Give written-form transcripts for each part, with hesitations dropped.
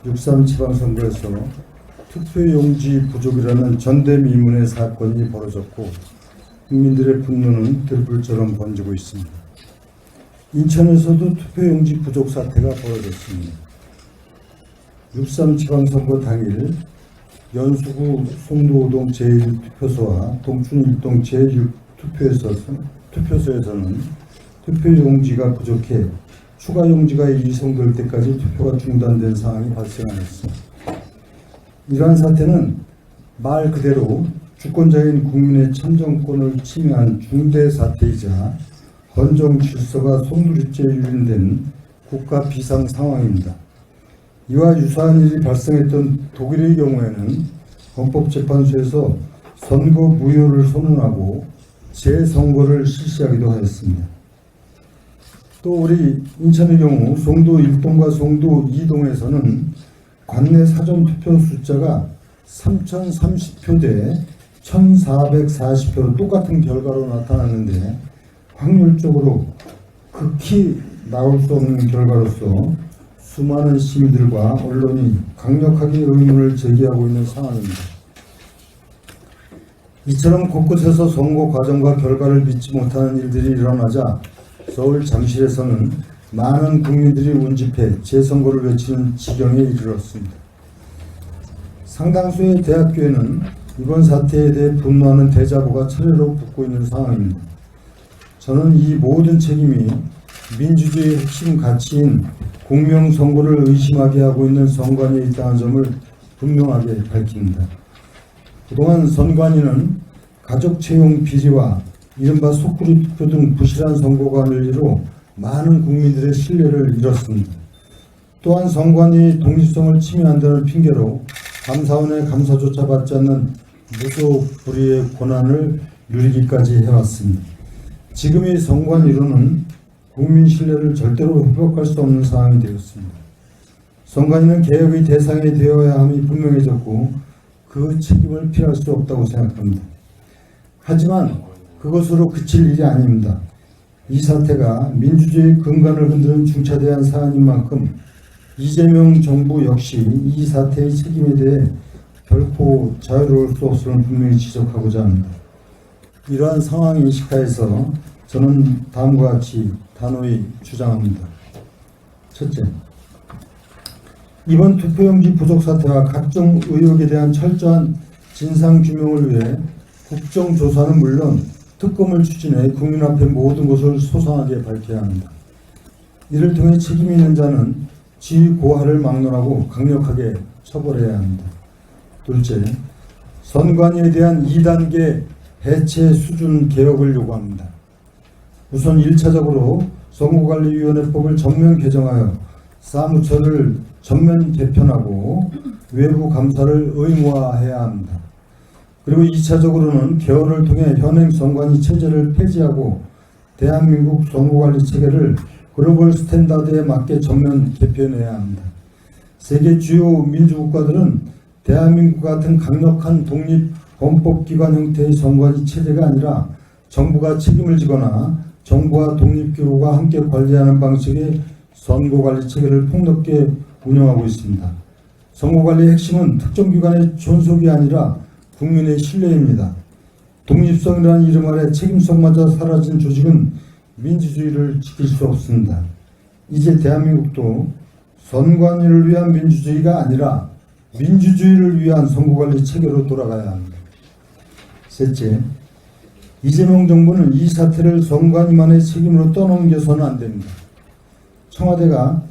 6.3 지방선거에서 투표용지 부족이라는 전대미문의 사건이 벌어졌고 국민들의 분노는 들불처럼 번지고 있습니다. 인천에서도 투표용지 부족 사태가 벌어졌습니다. 6.3 지방선거 당일 연수구 송도동 제1투표소와 동춘 1동 제6투표소에서는 투표용지가 부족해 추가 용지가 이송될 때까지 투표가 중단된 상황이 발생하였습니다. 이러한 사태는 말 그대로 주권자인 국민의 참정권을 침해한 중대 사태이자 헌정 질서가 송두리째 유린된 국가 비상 상황입니다. 이와 유사한 일이 발생했던 독일의 경우에는 헌법재판소에서 선거 무효를 선언하고 재선거를 실시하기도 하였습니다. 또 우리 인천의 경우 송도 1동과 송도 2동에서는 관내 사전투표 숫자가 3030표 대 1440표로 똑같은 결과로 나타났는데 확률적으로 극히 나올 수 없는 결과로서 수많은 시민들과 언론이 강력하게 의문을 제기하고 있는 상황입니다. 이처럼 곳곳에서 선거 과정과 결과를 믿지 못하는 일들이 일어나자 서울 잠실에서는 많은 국민들이 운집해 재선거를 외치는 지경에 이르렀습니다. 상당수의 대학교에는 이번 사태에 대해 분노하는 대자보가 차례로 붙고 있는 상황입니다. 저는 이 모든 책임이 민주주의의 핵심 가치인 공명선거를 의심하게 하고 있는 선관위에 있다는 점을 분명하게 밝힙니다. 그동안 선관위는 가족 채용 비리와 이른바 속구리 투표 등 부실한 선거 관리로 많은 국민들의 신뢰를 잃었습니다. 또한 선관위의 독립성을 침해한다는 핑계로 감사원의 감사조차 받지 않는 무소불위의 권한을 누리기까지 해왔습니다. 지금의 선관위로는 국민 신뢰를 절대로 회복할 수 없는 상황이 되었습니다. 선관위는 개혁의 대상이 되어야 함이 분명해졌고 그 책임을 피할 수 없다고 생각합니다. 하지만 그것으로 그칠 일이 아닙니다. 이 사태가 민주주의의 근간을 흔드는 중차대한 사안인 만큼 이재명 정부 역시 이 사태의 책임에 대해 결코 자유로울 수 없음을 분명히 지적하고자 합니다. 이러한 상황 인식하에서 저는 다음과 같이 단호히 주장합니다. 첫째, 이번 투표용지 부족 사태와 각종 의혹에 대한 철저한 진상규명을 위해 국정조사는 물론 특검을 추진해 국민 앞에 모든 것을 소상하게 밝혀야 합니다. 이를 통해 책임 있는 자는 지위 고하를 막론하고 강력하게 처벌해야 합니다. 둘째, 선관위에 대한 2단계 해체 수준 개혁을 요구합니다. 우선 1차적으로 선거관리위원회법을 전면 개정하여 사무처를 전면 개편하고 외부 감사를 의무화해야 합니다. 그리고 2차적으로는 개헌을 통해 현행 선관위 체제를 폐지하고 대한민국 선거관리 체계를 글로벌 스탠다드에 맞게 전면 개편해야 합니다. 세계 주요 민주국가들은 대한민국 같은 강력한 독립 헌법기관 형태의 선관위 체제가 아니라 정부가 책임을 지거나 정부와 독립기구가 함께 관리하는 방식의 선거관리 체계를 폭넓게 운영하고 있습니다. 선거관리의 핵심은 특정 기관의 존속이 아니라 국민의 신뢰입니다. 독립성이라는 이름 아래 책임성마저 사라진 조직은 민주주의를 지킬 수 없습니다. 이제 대한민국도 선관위를 위한 민주주의가 아니라 민주주의를 위한 선거관리 체계로 돌아가야 합니다. 셋째, 이재명 정부는 이 사태를 선관위만의 책임으로 떠넘겨서는 안 됩니다. 청와대가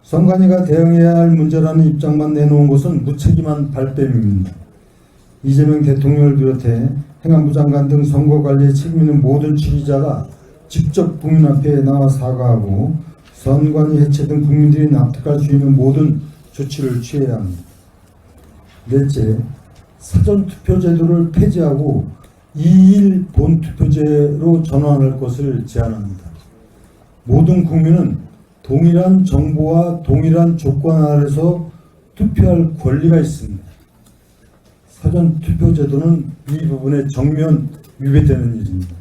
선관위가 대응해야 할 문제라는 입장만 내놓은 것은 무책임한 발뺌입니다. 이재명 대통령을 비롯해 행안부 장관 등 선거관리에 책임 있는 모든 지휘자가 직접 국민 앞에 나와 사과하고 선관위 해체 등 국민들이 납득할 수 있는 모든 조치를 취해야 합니다. 넷째, 사전투표 제도를 폐지하고 2일 본투표제로 전환할 것을 제안합니다. 모든 국민은 동일한 정보와 동일한 조건 아래서 투표할 권리가 있습니다. 사전투표제도는 이 부분에 정면 위배되는 일입니다.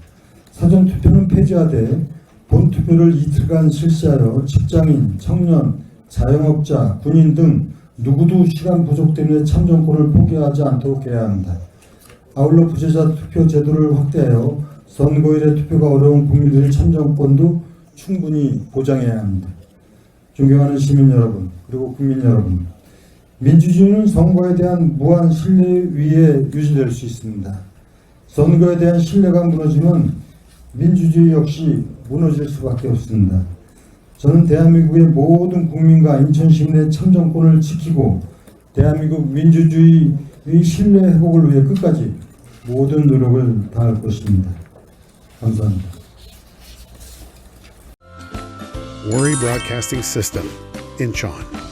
사전투표는 폐지하되 본투표를 이틀간 실시하여 직장인, 청년, 자영업자, 군인 등 누구도 시간 부족 때문에 참정권을 포기하지 않도록 해야 합니다. 아울러 부재자 투표 제도를 확대하여 선거일에 투표가 어려운 국민들의 참정권도 충분히 보장해야 합니다. 존경하는 시민 여러분, 그리고 국민 여러분, 민주주의는 선거에 대한 무한 신뢰 위에 유지될 수 있습니다. 선거에 대한 신뢰가 무너지면 민주주의 역시 무너질 수밖에 없습니다. 저는 대한민국의 모든 국민과 인천 시민의 참정권을 지키고 대한민국 민주주의의 신뢰 회복을 위해 끝까지 모든 노력을 다할 것입니다. 감사합니다. Worry Broadcasting System, Incheon.